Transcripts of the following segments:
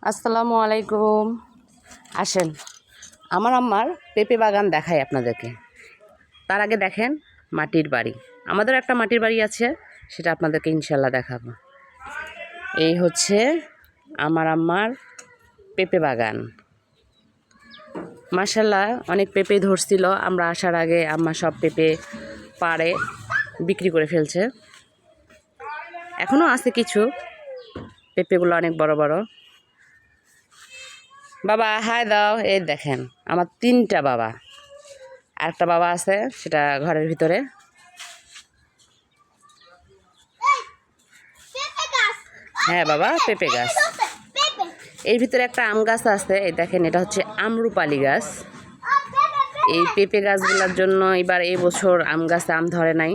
আসসালামু আলাইকুম। আসেন আমার আম্মার পেঁপে বাগান দেখাই আপনাদেরকে। তার আগে দেখেন মাটির বাড়ি, আমাদের একটা মাটির বাড়ি আছে, সেটা আপনাদেরকে ইনশাল্লাহ দেখাবো। এই হচ্ছে আমার আম্মার পেঁপে বাগান। মাশাল্লাহ অনেক পেঁপে ধরছিল, আমরা আসার আগে আম্মা সব পেঁপে পাড়ে বিক্রি করে ফেলছে। এখনও আছে কিছু, পেঁপেগুলো অনেক বড় বড়। বাবা হাই দাও। এই দেখেন আমার 3টা বাবা, আরেকটা বাবা আছে সেটা ঘরের ভিতরে। হ্যাঁ বাবা, পেঁপে গাছ। এর ভিতরে একটা আম গাছ আছে, এই দেখেন এটা হচ্ছে আমরুপালি গাছ। এই পেঁপে গাছগুলোর জন্য এবার এই বছর আম গাছে আম ধরে নাই।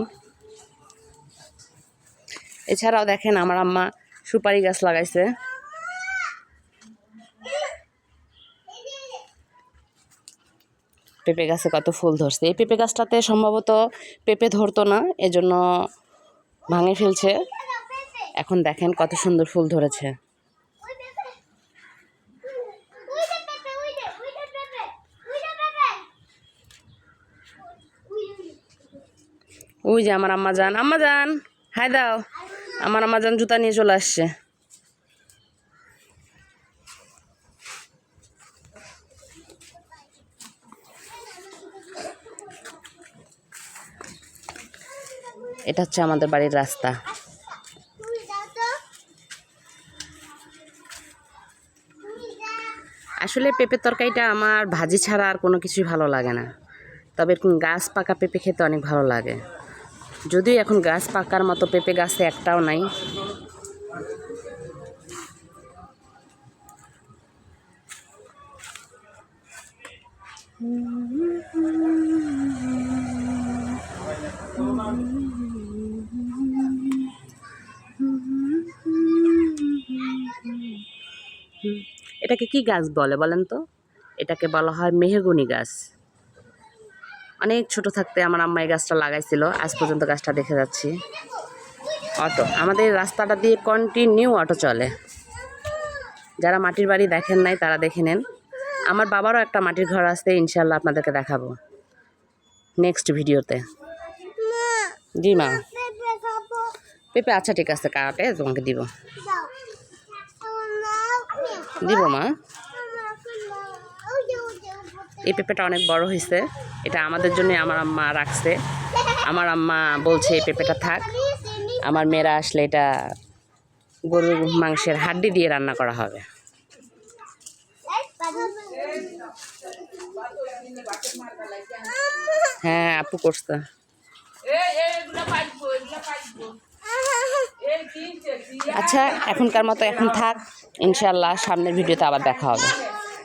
এছাড়াও দেখেন আমার আম্মা সুপারি গাছ লাগাইছে। পেঁপে গাছে কত ফুল ধরছে। এই পেঁপে গাছটাতে সম্ভবত পেঁপে ধরতো না, এজন্য ভাঙে ফেলছে। এখন দেখেন কত সুন্দর ফুল ধরেছে। ওই যে আমার আম্মা যান হাই দাও। আমার আম্মা যান জুতা নিয়ে চলে আসছে। এটা হচ্ছে আমাদের বাড়ির রাস্তা। আসলে পেঁপের তরকারিটা আমার ভাজি ছাড়া আর কোনো কিছুই ভালো লাগে না, তবে গাছ পাকা পেঁপে খেতে অনেক ভালো লাগে। যদিও এখন গাছ পাকার মতো পেঁপে গাছে একটাও নাই। এটাকে কি গাছ বলে বলেন তো? এটাকে বলা হয় মেহগনি গাছ। অনেক ছোট থাকতে আমার আম্মা এই গাছটা লাগাইছিল, আজ পর্যন্ত গাছটা দেখে যাচ্ছি। অটো, আমাদের রাস্তাটা দিয়ে কন্টিনিউ অটো চলে। যারা মাটির বাড়ি দেখেন নাই তারা দেখে নেন। আমার বাবারও একটা মাটির ঘর আছে, ইনশাল্লাহ আপনাদেরকে দেখাবো নেক্সট ভিডিওতে। জি মা, পেঁপে আচ্ছা ঠিক আছে, কাটে তোমাকে দিব মা। এই পেঁপেটা অনেক বড় হয়েছে, এটা আমাদের জন্য আমার আম্মা রাখছে। আমার আম্মা বলছে এই পেঁপেটা থাক, আমার মেয়েরা আসলে এটা গরুর মাংসের হাড্ডি দিয়ে রান্না করা হবে। হ্যাঁ আপু করছে। আচ্ছা এখনকার মতো এখন থাক, ইনশাল্লাহ সামনের ভিডিওতে আবার দেখা হবে।